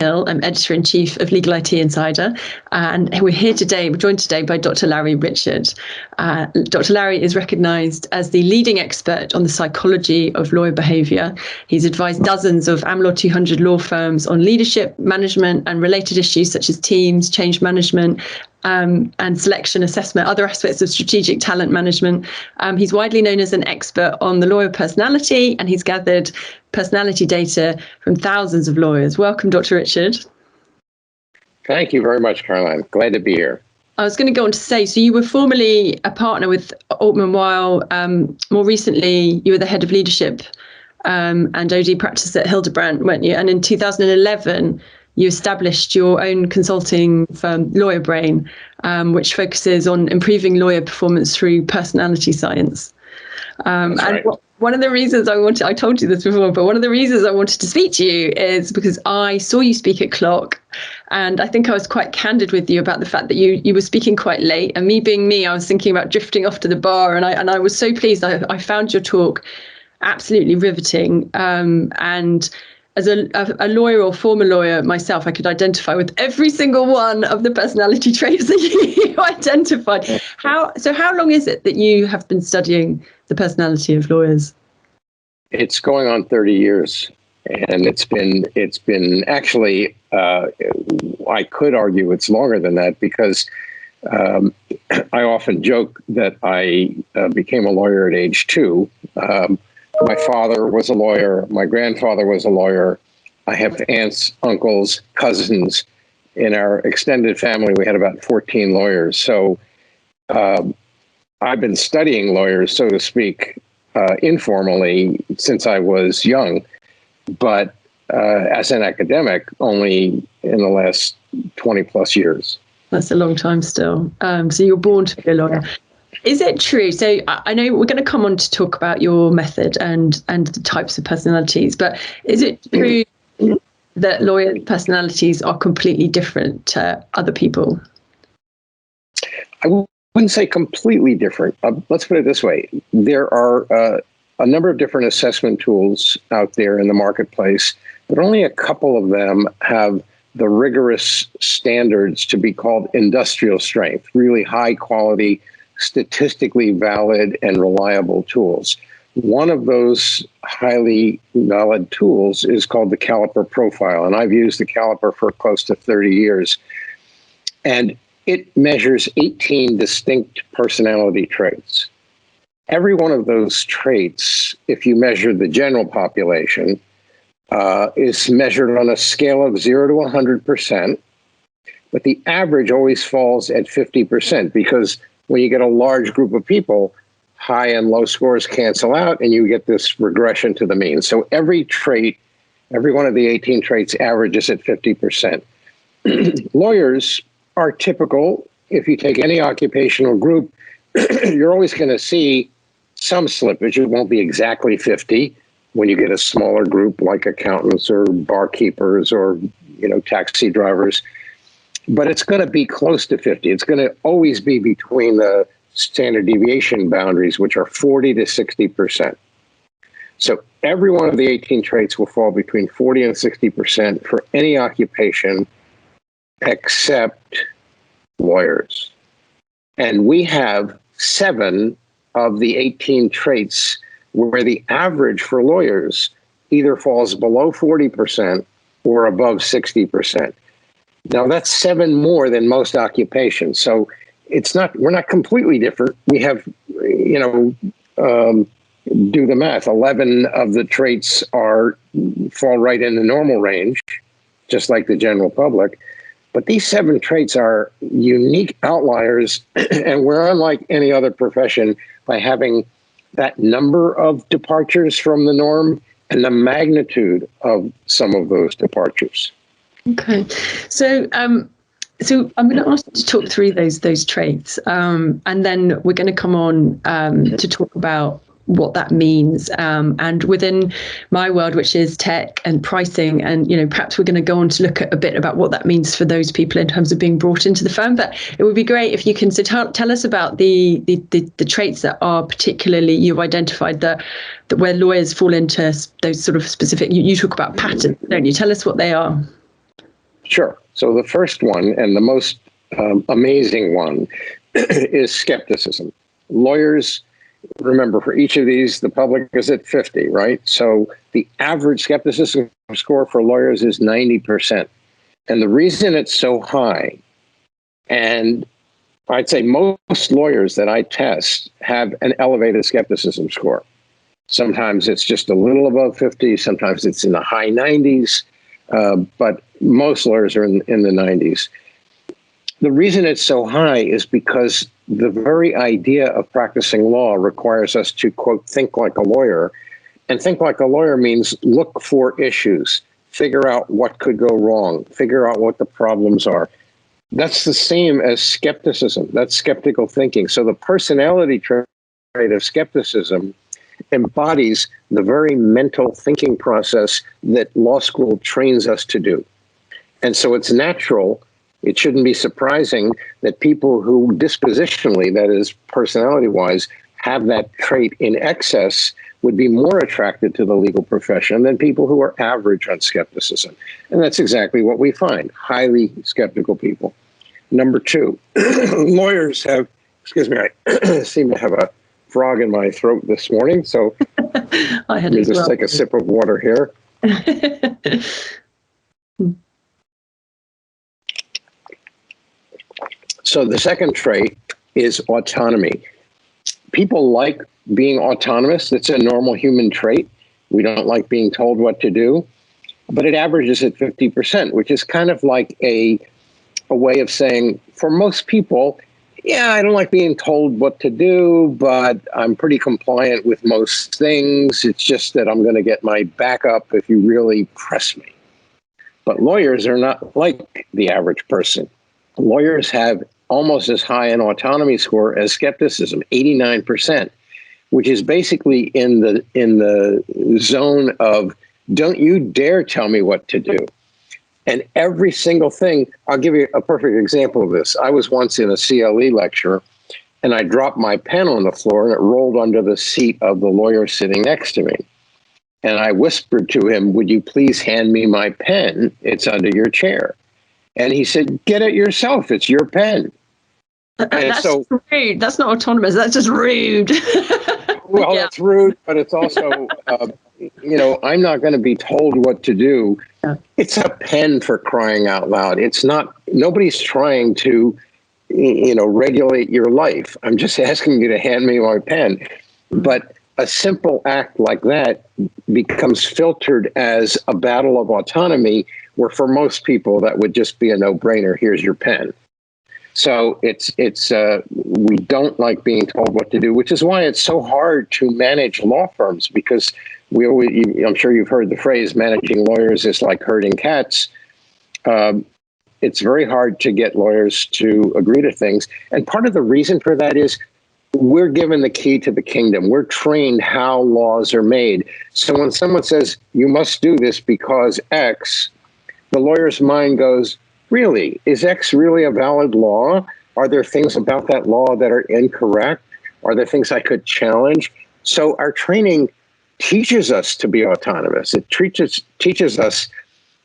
I'm editor-in-chief of Legal IT Insider, and we're joined today by Dr. Larry Richard. Dr. Larry is recognised as the leading expert on the psychology of lawyer behaviour. He's advised dozens of Am Law 200 law firms on leadership, management and related issues such as teams, change management, and selection assessment, other aspects of strategic talent management. He's widely known as an expert on the lawyer personality, and he's gathered personality data from thousands of lawyers. Welcome, Dr. Richard. Thank you very much, Caroline. Glad to be here. I was going to go on to say, so you were formerly a partner with Altman Weil. More recently, you were the head of leadership and OD practice at Hildebrandt, weren't you? And in 2011, you established your own consulting firm, Lawyer Brain, which focuses on improving lawyer performance through personality science. That's right. One of the reasons I told you this before, but one of the reasons I wanted to speak to you is because I saw you speak at Clock, and I think I was quite candid with you about the fact that you were speaking quite late. And me being me, I was thinking about drifting off to the bar, and I was so pleased. I found your talk absolutely riveting, and as a lawyer or former lawyer myself, I could identify with every single one of the personality traits that you identified. How long is it that you have been studying the personality of lawyers? It's going on 30 years, and it's been actually, I could argue it's longer than that, because I often joke that I became a lawyer at age 2. My father was a lawyer. My grandfather was a lawyer. I have aunts, uncles, cousins. In our extended family, we had about 14 lawyers. So I've been studying lawyers, so to speak, informally since I was young. But as an academic, only in the last 20 plus years. That's a long time still. So you're born to be a lawyer. Is it true? So I know we're going to come on to talk about your method and the types of personalities, but is it true that lawyer personalities are completely different to other people? I wouldn't say completely different. Let's put it this way. There are a number of different assessment tools out there in the marketplace, but only a couple of them have the rigorous standards to be called industrial strength, really high quality, statistically valid and reliable tools. One of those highly valid tools is called the Caliper Profile, and I've used the Caliper for close to 30 years. And it measures 18 distinct personality traits. Every one of those traits, if you measure the general population, is measured on a scale of 0 to 100%, but the average always falls at 50%, because when you get a large group of people, high and low scores cancel out, and you get this regression to the mean. So every trait, every one of the 18 traits averages at 50%. Lawyers are typical. If you take any occupational group, you're always going to see some slippage. It won't be exactly 50 when you get a smaller group like accountants or barkeepers or taxi drivers. But it's going to be close to 50. It's going to always be between the standard deviation boundaries, which are 40 to 60%. So every one of the 18 traits will fall between 40 and 60% for any occupation except lawyers. And we have 7 of the 18 traits where the average for lawyers either falls below 40% or above 60%. Now that's 7 more than most occupations. So we're not completely different. We have, do the math. 11 of the traits fall right in the normal range, just like the general public. But these 7 traits are unique outliers, and we're unlike any other profession by having that number of departures from the norm and the magnitude of some of those departures. Okay, so I'm going to ask you to talk through those traits, and then we're going to come on to talk about what that means. And within my world, which is tech and pricing, and perhaps we're going to go on to look at a bit about what that means for those people in terms of being brought into the firm. But it would be great if you can tell us about the traits that are particularly you've identified that where lawyers fall into those sort of specific. You talk about patterns, don't you? Tell us what they are. Sure. So the first one and the most amazing one is skepticism. Lawyers, remember, for each of these, the public is at 50, right? So the average skepticism score for lawyers is 90%. And the reason it's so high, and I'd say most lawyers that I test have an elevated skepticism score. Sometimes it's just a little above 50, sometimes it's in the high 90s, but most lawyers are in the 90s. The reason it's so high is because the very idea of practicing law requires us to, quote, think like a lawyer. And think like a lawyer means look for issues, figure out what could go wrong, figure out what the problems are. That's the same as skepticism. That's skeptical thinking. So the personality trait of skepticism embodies the very mental thinking process that law school trains us to do. And so it's natural. It shouldn't be surprising that people who dispositionally, that is personality-wise, have that trait in excess would be more attracted to the legal profession than people who are average on skepticism. And that's exactly what we find, highly skeptical people. Number two, lawyers have, excuse me, I seem to have a frog in my throat this morning, so I had let me just take a sip of water here. So the second trait is autonomy. People like being autonomous. It's a normal human trait. We don't like being told what to do, but it averages at 50%, which is kind of like a way of saying, for most people, yeah, I don't like being told what to do, but I'm pretty compliant with most things. It's just that I'm going to get my back up if you really press me. But lawyers are not like the average person. Lawyers have almost as high an autonomy score as skepticism, 89%, which is basically in the zone of don't you dare tell me what to do. And every single thing, I'll give you a perfect example of this. I was once in a CLE lecture and I dropped my pen on the floor and it rolled under the seat of the lawyer sitting next to me. And I whispered to him, would you please hand me my pen? It's under your chair. And he said, get it yourself. It's your pen. That's so rude. That's not autonomous. That's just rude. Well, That's rude, but it's also, I'm not going to be told what to do. Yeah. It's a pen, for crying out loud. It's not, nobody's trying to, regulate your life. I'm just asking you to hand me my pen. But a simple act like that becomes filtered as a battle of autonomy, where for most people that would just be a no-brainer. Here's your pen. So we don't like being told what to do, which is why it's so hard to manage law firms, because I'm sure you've heard the phrase, managing lawyers is like herding cats. It's very hard to get lawyers to agree to things. And part of the reason for that is we're given the key to the kingdom. We're trained how laws are made. So when someone says, you must do this because X, the lawyer's mind goes, really? Is X really a valid law? Are there things about that law that are incorrect? Are there things I could challenge? So our training teaches us to be autonomous. It teaches us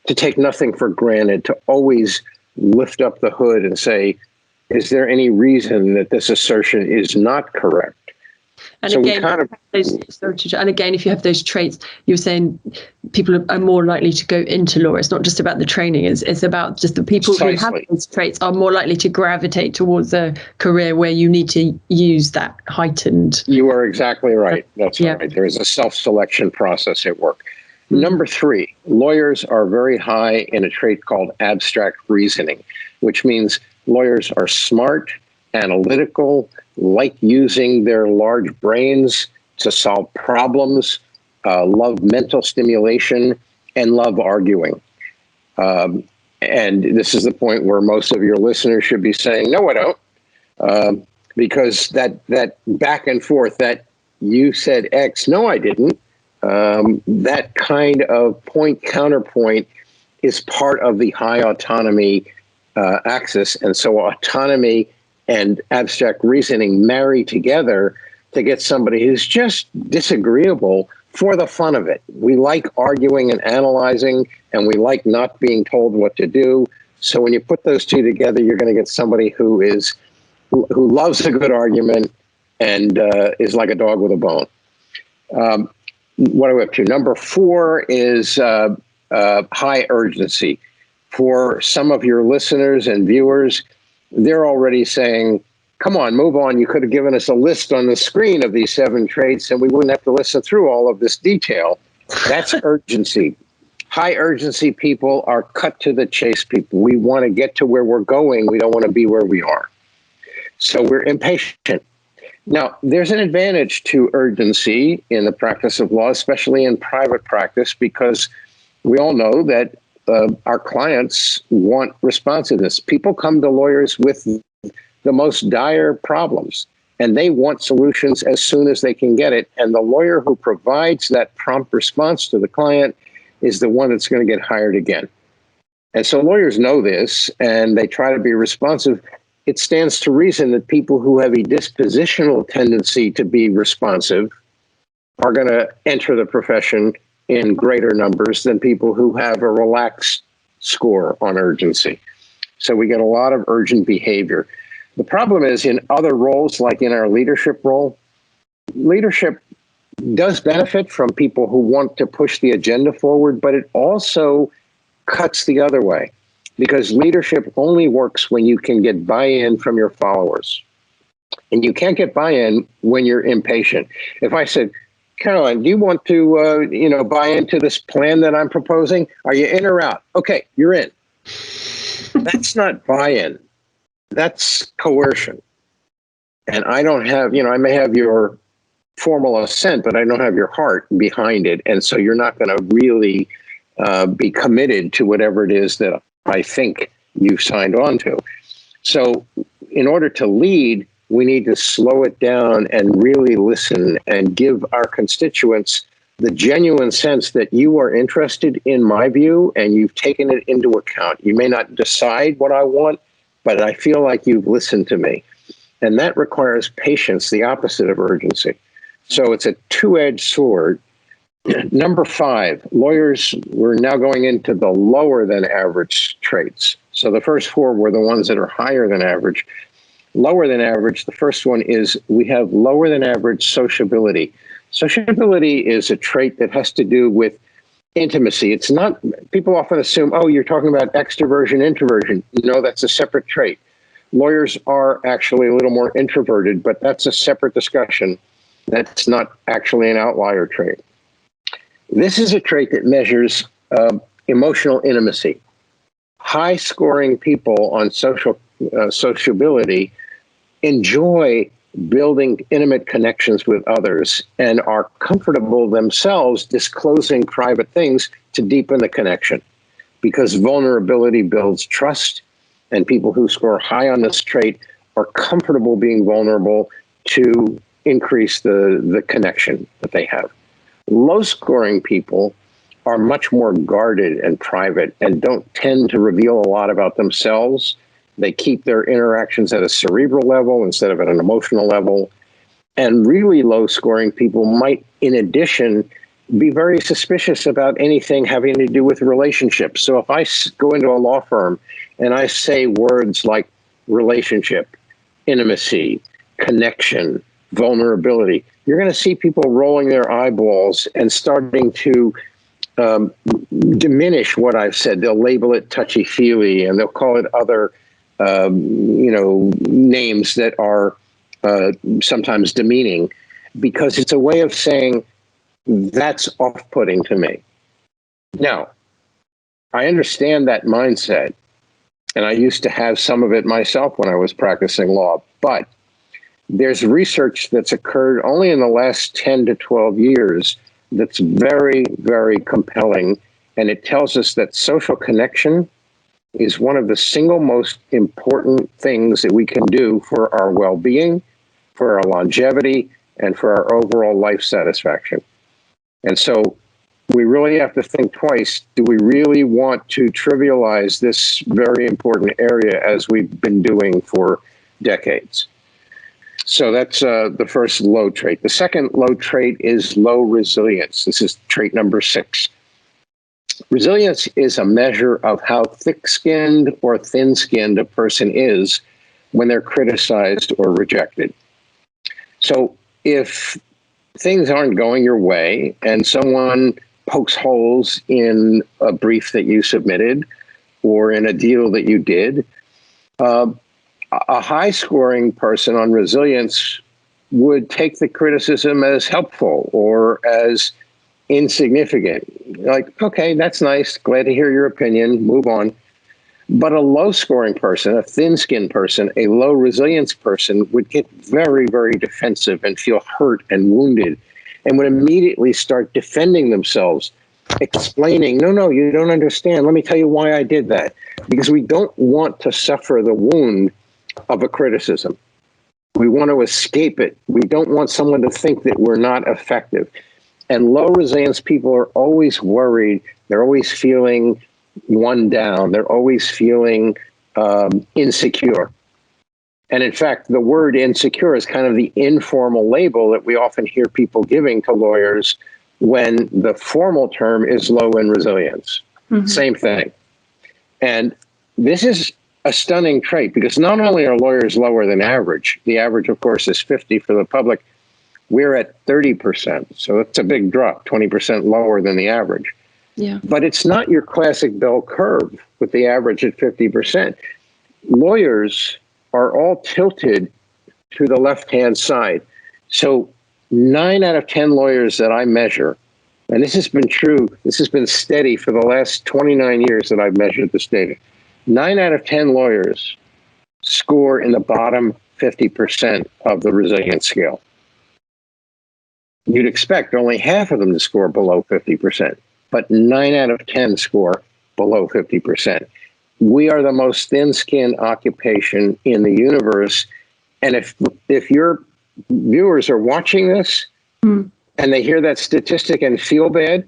to take nothing for granted, to always lift up the hood and say, is there any reason that this assertion is not correct? And so again, if you have those traits, you're saying people are more likely to go into law. It's not just about the training. It's about just the people who have those traits are more likely to gravitate towards a career where you need to use that heightened. You are exactly right. That's right. There is a self-selection process at work. Mm-hmm. Number three, lawyers are very high in a trait called abstract reasoning, which means lawyers are smart, analytical, like using their large brains to solve problems, love mental stimulation, and love arguing. And this is the point where most of your listeners should be saying, no, I don't, because that back and forth, that you said X, no, I didn't, that kind of point counterpoint is part of the high autonomy axis. And so autonomy and abstract reasoning marry together to get somebody who's just disagreeable for the fun of it. We like arguing and analyzing, and we like not being told what to do. So when you put those two together, you're going to get somebody who loves a good argument and is like a dog with a bone. What are we up to? Number 4 is high urgency. For some of your listeners and viewers, they're already saying, come on, move on. You could have given us a list on the screen of these 7 traits and we wouldn't have to listen through all of this detail. That's urgency. High urgency people are cut to the chase people. We want to get to where we're going. We don't want to be where we are. So we're impatient. Now, there's an advantage to urgency in the practice of law, especially in private practice, because we all know that our clients want responsiveness. People come to lawyers with the most dire problems, and they want solutions as soon as they can get it. And the lawyer who provides that prompt response to the client is the one that's going to get hired again. And so lawyers know this, and they try to be responsive. It stands to reason that people who have a dispositional tendency to be responsive are going to enter the profession in greater numbers than people who have a relaxed score on urgency. So we get a lot of urgent behavior. The problem is in other roles, like in our leadership role, leadership does benefit from people who want to push the agenda forward, but it also cuts the other way, because leadership only works when you can get buy-in from your followers. And you can't get buy-in when you're impatient. If I said, Caroline, do you want to buy into this plan that I'm proposing? Are you in or out? Okay, you're in. That's not buy-in. That's coercion. And I don't have, I may have your formal assent, but I don't have your heart behind it. And so you're not going to really be committed to whatever it is that I think you've signed on to. So in order to lead, we need to slow it down and really listen and give our constituents the genuine sense that you are interested in my view and you've taken it into account. You may not decide what I want, but I feel like you've listened to me. And that requires patience, the opposite of urgency. So it's a two-edged sword. Number 5, lawyers, we're now going into the lower than average traits. So the first 4 were the ones that are higher than average. Lower than average, the first one is we have lower than average sociability. Sociability is a trait that has to do with intimacy. It's not, people often assume, oh, you're talking about extroversion, introversion. No, that's a separate trait. Lawyers are actually a little more introverted, but that's a separate discussion. That's not actually an outlier trait. This is a trait that measures emotional intimacy. High-scoring people on sociability enjoy building intimate connections with others and are comfortable themselves disclosing private things to deepen the connection, because vulnerability builds trust, and people who score high on this trait are comfortable being vulnerable to increase the connection that they have. Low-scoring people are much more guarded and private and don't tend to reveal a lot about themselves. They keep their interactions at a cerebral level instead of at an emotional level. And really low-scoring people might, in addition, be very suspicious about anything having to do with relationships. So if I go into a law firm and I say words like relationship, intimacy, connection, vulnerability, you're going to see people rolling their eyeballs and starting to diminish what I've said. They'll label it touchy-feely, and they'll call it other, names that are sometimes demeaning, because it's a way of saying that's off-putting to me. Now, I understand that mindset, and I used to have some of it myself when I was practicing law, but there's research that's occurred only in the last 10 to 12 years that's very, very compelling. And it tells us that social connection is one of the single most important things that we can do for our well-being, for our longevity, and for our overall life satisfaction. And so we really have to think twice. Do we really want to trivialize this very important area as we've been doing for decades? So that's the first low trait. The second low trait is low resilience. This is trait number 6. Resilience is a measure of how thick-skinned or thin-skinned a person is when they're criticized or rejected. So if things aren't going your way and someone pokes holes in a brief that you submitted or in a deal that you did, a high-scoring person on resilience would take the criticism as helpful or as insignificant. Like, okay, that's nice. Glad to hear your opinion. Move on. But a low-scoring person, a thin-skinned person, a low-resilience person would get very, very defensive and feel hurt and wounded and would immediately start defending themselves, explaining, no, you don't understand. Let me tell you why I did that. Because we don't want to suffer the wound of a criticism. We want to escape it. We don't want someone to think that we're not effective. And low resilience people are always worried. They're always feeling one down. They're always feeling insecure. And in fact, the word insecure is kind of the informal label that we often hear people giving to lawyers when the formal term is low in resilience. Mm-hmm. Same thing. And this is a stunning trait because not only are lawyers lower than average, the average, of course, is 50 for the public. We're at 30%. So it's a big drop, 20% lower than the average. Yeah. But it's not your classic bell curve with the average at 50%. Lawyers are all tilted to the left-hand side. So 9 out of 10 lawyers that I measure, and this has been true, this has been steady for the last 29 years that I've measured this data. 9 out of 10 lawyers score in the bottom 50% of the resilience scale. You'd expect only half of them to score below 50%, but 9 out of 10 score below 50%. We are the most thin-skinned occupation in the universe. And if your viewers are watching this and they hear that statistic and feel bad,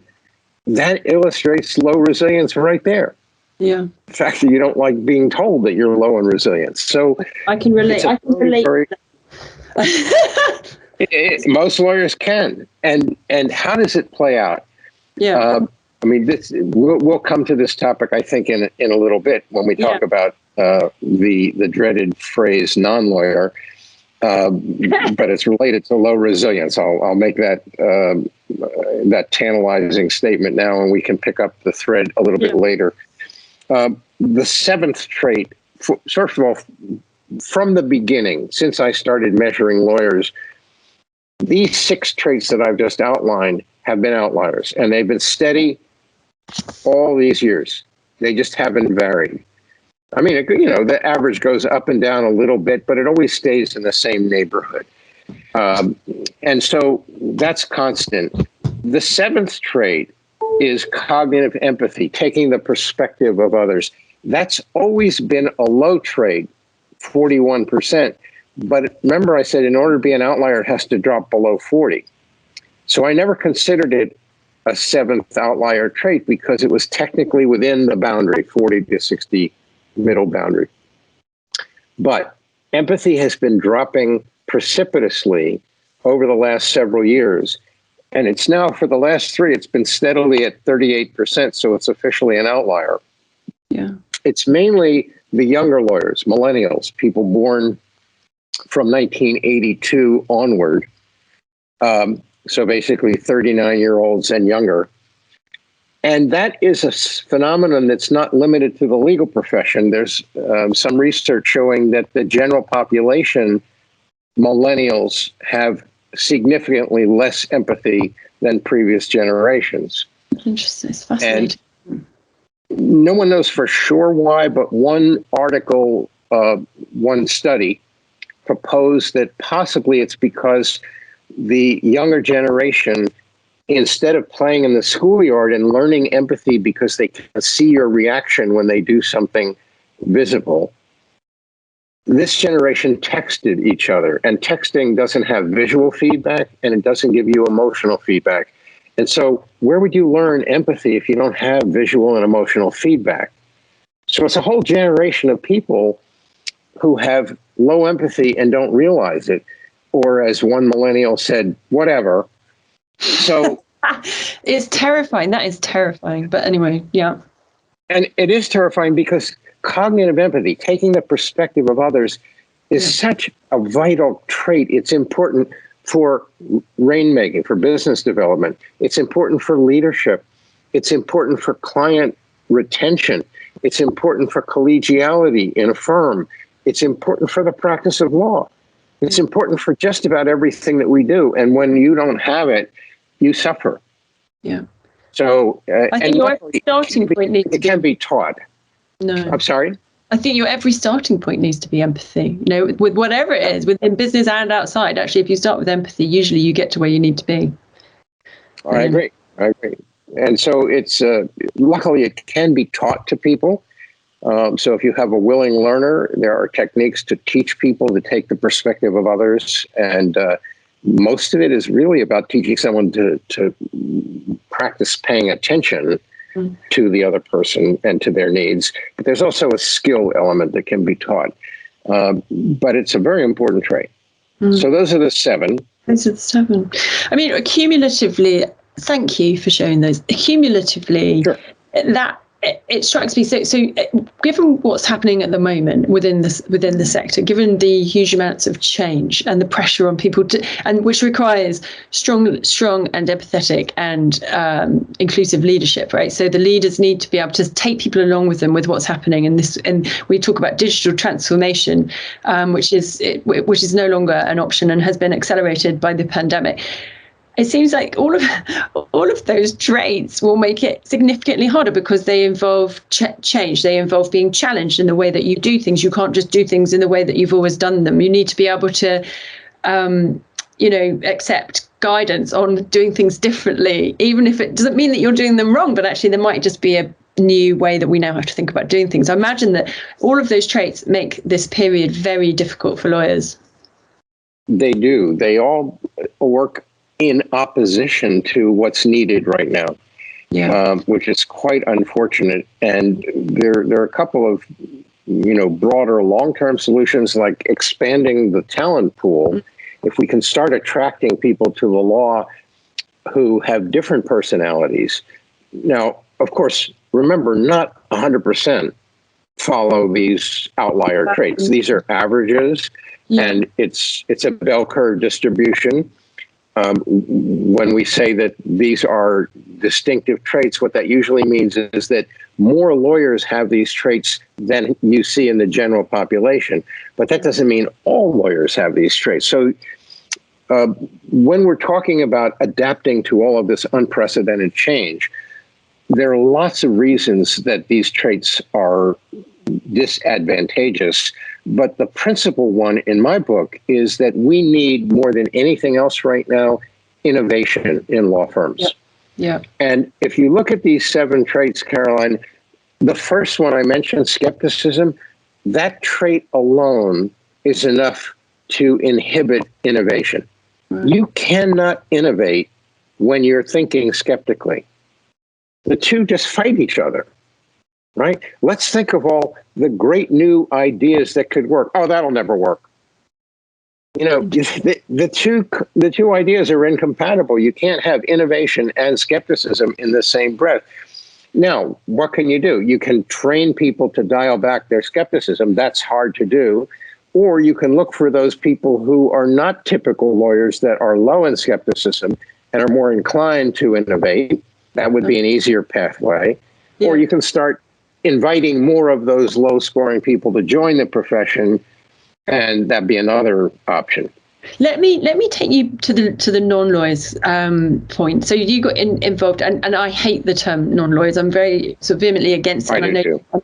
that illustrates low resilience right there. Yeah. The fact that you don't like being told that you're low in resilience. So I can relate. Most lawyers can. And how does it play out? Yeah. I mean, we'll come to this topic, I think, in a little bit when we talk about the dreaded phrase non-lawyer, but it's related to low resilience. I'll make that tantalizing statement now, and we can pick up the thread a little bit later. The seventh trait, first of all, from the beginning, since I started measuring lawyers, these 6 traits that I've just outlined have been outliers, and they've been steady all these years. They just haven't varied. I mean, the average goes up and down a little bit, but it always stays in the same neighborhood. And so that's constant. The 7th trait is cognitive empathy, taking the perspective of others. That's always been a low trait, 41%. But remember, I said in order to be an outlier, it has to drop below 40. So I never considered it a 7th outlier trait because it was technically within the boundary, 40 to 60 middle boundary. But empathy has been dropping precipitously over the last several years. And it's now, for the last 3, it's been steadily at 38%. So it's officially an outlier. Yeah. It's mainly the younger lawyers, millennials, people born from 1982 onward. So basically 39-year-olds and younger. And that is a phenomenon that's not limited to the legal profession. There's some research showing that the general population, millennials, have significantly less empathy than previous generations. Interesting. It's fascinating. And no one knows for sure why, but one article, one study proposed that possibly it's because the younger generation, instead of playing in the schoolyard and learning empathy because they can see your reaction when they do something visible, this generation texted each other, and texting doesn't have visual feedback and it doesn't give you emotional feedback. And so where would you learn empathy if you don't have visual and emotional feedback? So it's a whole generation of people who have low empathy and don't realize it. or as one millennial said, whatever. So it's terrifying. That is terrifying. But anyway, yeah. And it is terrifying because cognitive empathy, taking the perspective of others, is such a vital trait. It's important for rainmaking, for business development. It's important for leadership. It's important for client retention. It's important for collegiality in a firm. It's important for the practice of law. It's important for just about everything that we do. And when you don't have it, you suffer. Yeah. So, I think your starting point needs to be, it can be taught. No. I'm sorry? I think your every starting point needs to be empathy, you know, with whatever it is, within business and outside. Actually, if you start with empathy, usually you get to where you need to be. I agree. And so it's, luckily it can be taught to people. So if you have a willing learner, there are techniques to teach people to take the perspective of others. And most of it is really about teaching someone to practice paying attention to the other person and to their needs. But there's also a skill element that can be taught. But it's a very important trait. So those are the 7. Those are the 7. I mean, cumulatively, thank you for showing those. Cumulatively, sure. That it strikes me. So given what's happening at the moment within the sector, given the huge amounts of change and the pressure on people and which requires strong and empathetic and inclusive leadership, right? So the leaders need to be able to take people along with them with what's happening. And we talk about digital transformation, which is no longer an option and has been accelerated by the pandemic. It seems like all of those traits will make it significantly harder because they involve change. They involve being challenged in the way that you do things. You can't just do things in the way that you've always done them. You need to be able to, accept guidance on doing things differently, even if it doesn't mean that you're doing them wrong. But actually, there might just be a new way that we now have to think about doing things. I imagine that all of those traits make this period very difficult for lawyers. They do. They all work in opposition to what's needed right now, which is quite unfortunate. And there are a couple of, broader long-term solutions like expanding the talent pool. If we can start attracting people to the law who have different personalities. Now, of course, remember, not 100% follow these outlier traits. These are averages, and it's a bell curve distribution. When we say that these are distinctive traits, what that usually means is that more lawyers have these traits than you see in the general population. But that doesn't mean all lawyers have these traits. So when we're talking about adapting to all of this unprecedented change, there are lots of reasons that these traits are disadvantageous. But the principal one in my book is that we need, more than anything else right now, innovation in law firms. Yeah. And if you look at these 7 traits, Caroline, the first one I mentioned, skepticism, that trait alone is enough to inhibit innovation. You cannot innovate when you're thinking skeptically. The two just fight each other. Right? Let's think of all the great new ideas that could work. Oh, that'll never work. The two ideas are incompatible. You can't have innovation and skepticism in the same breath. Now, what can you do? You can train people to dial back their skepticism. That's hard to do. Or you can look for those people who are not typical lawyers that are low in skepticism and are more inclined to innovate. That would be an easier pathway. Yeah. Or you can start inviting more of those low-scoring people to join the profession, and that'd be another option. Let me take you to the non-lawyers point. So you got involved, and I hate the term non-lawyers. I'm very sort of vehemently against it. I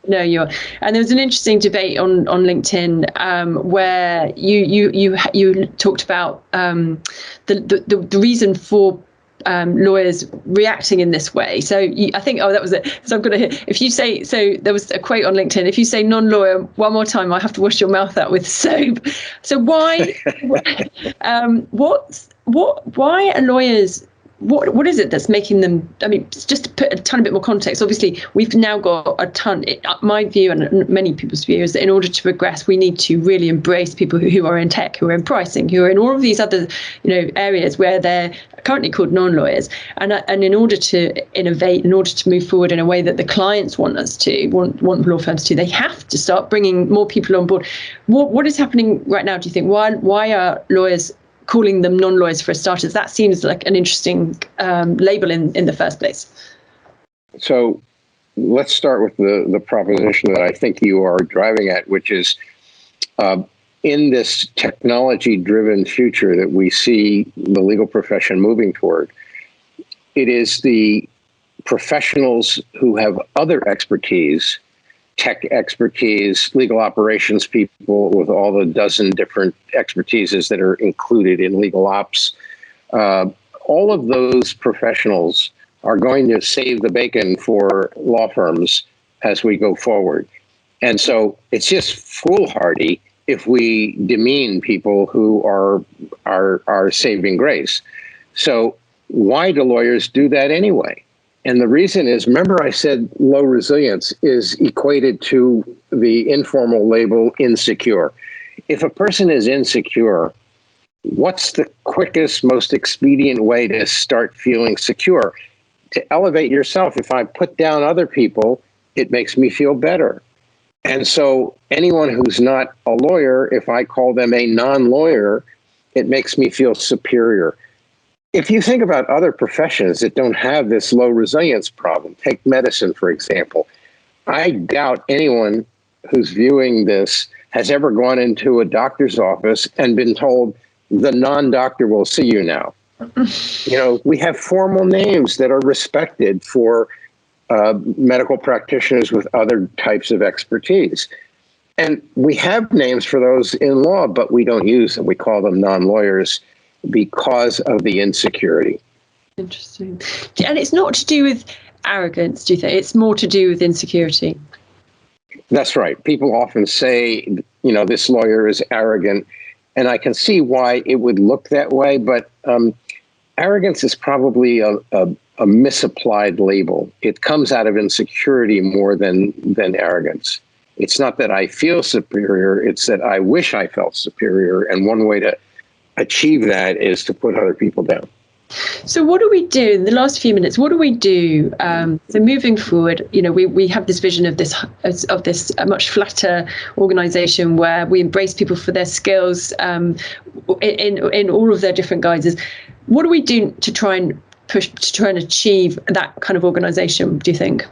know you're. And there was an interesting debate on LinkedIn where you talked about the reason for lawyers reacting in this way. So I think, that was it. So I'm going to hear, if you say, so there was a quote on LinkedIn, if you say non-lawyer one more time, I have to wash your mouth out with soap. So why, why are lawyers what is it that's making them? I mean, just to put a tiny bit more context, obviously we've now got a ton. My view and many people's view is that in order to progress, we need to really embrace people who are in tech, who are in pricing, who are in all of these other areas where they're currently called non-lawyers. And in order to innovate, in order to move forward in a way that the clients want law firms to, they have to start bringing more people on board. What is happening right now? Do you think why are lawyers calling them non-lawyers for starters? That seems like an interesting label in the first place. So let's start with the proposition that I think you are driving at, which is in this technology-driven future that we see the legal profession moving toward, it is the professionals who have other expertise, tech expertise, legal operations people with all the dozen different expertises that are included in legal ops. All of those professionals are going to save the bacon for law firms as we go forward. And so it's just foolhardy if we demean people who are saving grace. So why do lawyers do that anyway? And the reason is, remember I said low resilience is equated to the informal label insecure. If a person is insecure, what's the quickest, most expedient way to start feeling secure? To elevate yourself. If I put down other people, it makes me feel better. And so anyone who's not a lawyer, if I call them a non-lawyer, it makes me feel superior. If you think about other professions that don't have this low resilience problem, take medicine, for example. I doubt anyone who's viewing this has ever gone into a doctor's office and been told, the non-doctor will see you now. We have formal names that are respected for medical practitioners with other types of expertise. And we have names for those in law, but we don't use them. We call them non-lawyers because of the insecurity. Interesting. And it's not to do with arrogance, do you think? It's more to do with insecurity. That's right. People often say, this lawyer is arrogant. And I can see why it would look that way. But arrogance is probably a misapplied label. It comes out of insecurity more than arrogance. It's not that I feel superior. It's that I wish I felt superior. And one way to achieve that is to put other people down. So what do we do in the last few minutes? What do we do? So moving forward, we have this vision of this much flatter organization where we embrace people for their skills in all of their different guises. What do we do to try and achieve that kind of organization, do you think?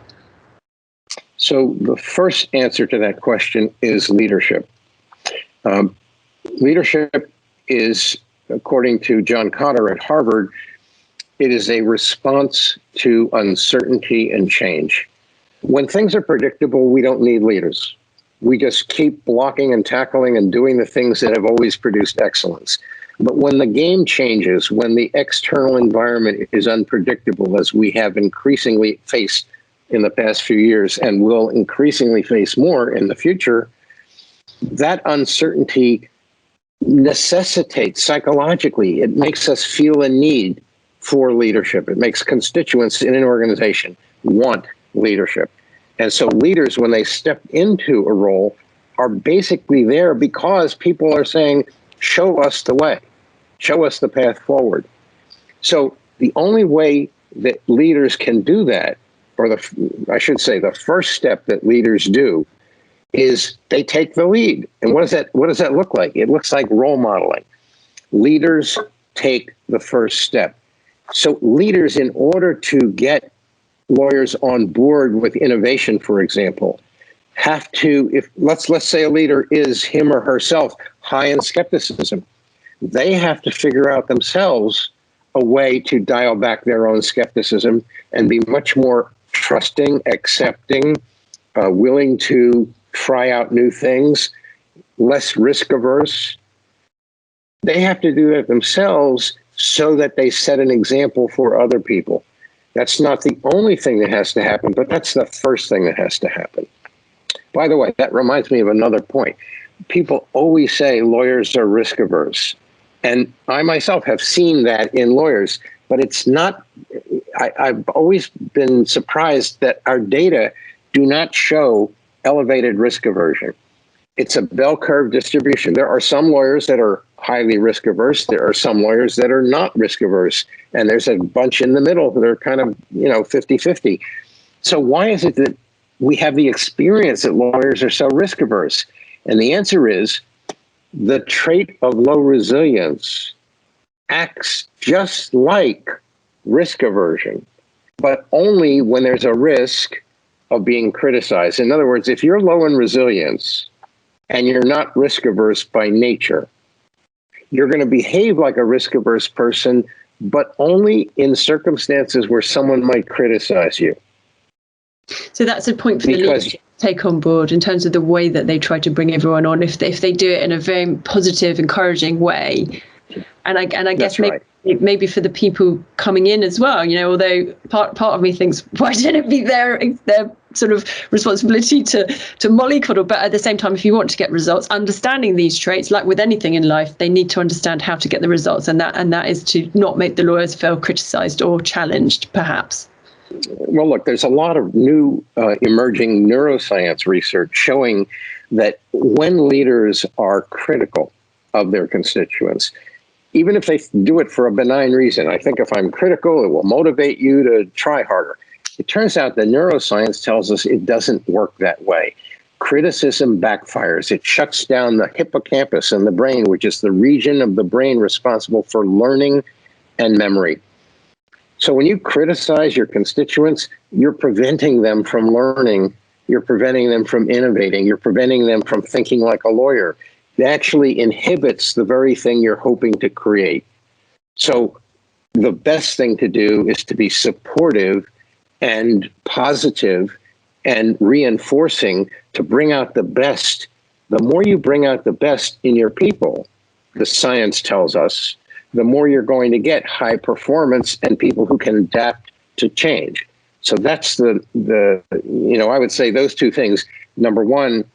So the first answer to that question is leadership. Leadership is, according to John Cotter at Harvard, it is a response to uncertainty and change. When things are predictable, we don't need leaders. We just keep blocking and tackling and doing the things that have always produced excellence. But when the game changes, when the external environment is unpredictable, as we have increasingly faced in the past few years and will increasingly face more in the future, that uncertainty necessitates psychologically, it makes us feel a need for leadership. It makes constituents in an organization want leadership. And so leaders, when they step into a role, are basically there because people are saying, show us the way, show us the path forward. So the only way that leaders can do that, or I should say the first step that leaders do, is they take the lead. And what does that look like? It looks like role modeling. Leaders take the first step. So leaders, in order to get lawyers on board with innovation, for example, have to, if let's say a leader is him or herself high in skepticism, they have to figure out themselves a way to dial back their own skepticism and be much more trusting, accepting, willing to try out new things, less risk averse. They have to do that themselves so that they set an example for other people. That's not the only thing that has to happen, but that's the first thing that has to happen. By the way, that reminds me of another point. People always say lawyers are risk averse. And I myself have seen that in lawyers. but it's not. I've always been surprised that our data do not show elevated risk aversion. It's a bell curve distribution. There are some lawyers that are highly risk averse. There are some lawyers that are not risk averse. And there's a bunch in the middle that are kind of, 50-50. So why is it that we have the experience that lawyers are so risk averse? And the answer is the trait of low resilience acts just like risk aversion, but only when there's a risk of being criticized. In other words, if you're low in resilience and you're not risk averse by nature, you're going to behave like a risk averse person, but only in circumstances where someone might criticize you. So that's a point for the leadership to take on board in terms of the way that they try to bring everyone on. If they do it in a very positive, encouraging way, and I guess maybe for the people coming in as well, although part of me thinks, why shouldn't it be their sort of responsibility to mollycoddle? But at the same time, if you want to get results, understanding these traits, like with anything in life, they need to understand how to get the results, and that is to not make the lawyers feel criticized or challenged, perhaps. Well, look, there's a lot of new emerging neuroscience research showing that when leaders are critical of their constituents, even if they do it for a benign reason, I think if I'm critical, it will motivate you to try harder. It turns out that neuroscience tells us it doesn't work that way. Criticism backfires. It shuts down the hippocampus in the brain, which is the region of the brain responsible for learning and memory. So when you criticize your constituents, you're preventing them from learning. You're preventing them from innovating. You're preventing them from thinking like a lawyer. It actually inhibits the very thing you're hoping to create. So the best thing to do is to be supportive and positive and reinforcing to bring out the best. The more you bring out the best in your people, the science tells us, the more you're going to get high performance and people who can adapt to change. So that's I would say those two things. Number one,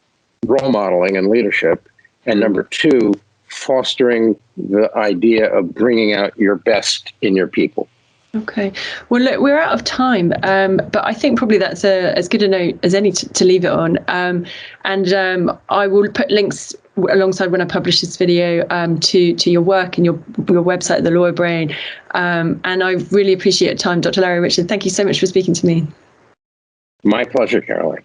role modeling and leadership. And number two, fostering the idea of bringing out your best in your people. Okay. Well, look, we're out of time, but I think probably that's as good a note as any to leave it on. And I will put links alongside when I publish this video to your work and your website, The Lawyer Brain. And I really appreciate your time, Dr. Larry Richard. Thank you so much for speaking to me. My pleasure, Caroline.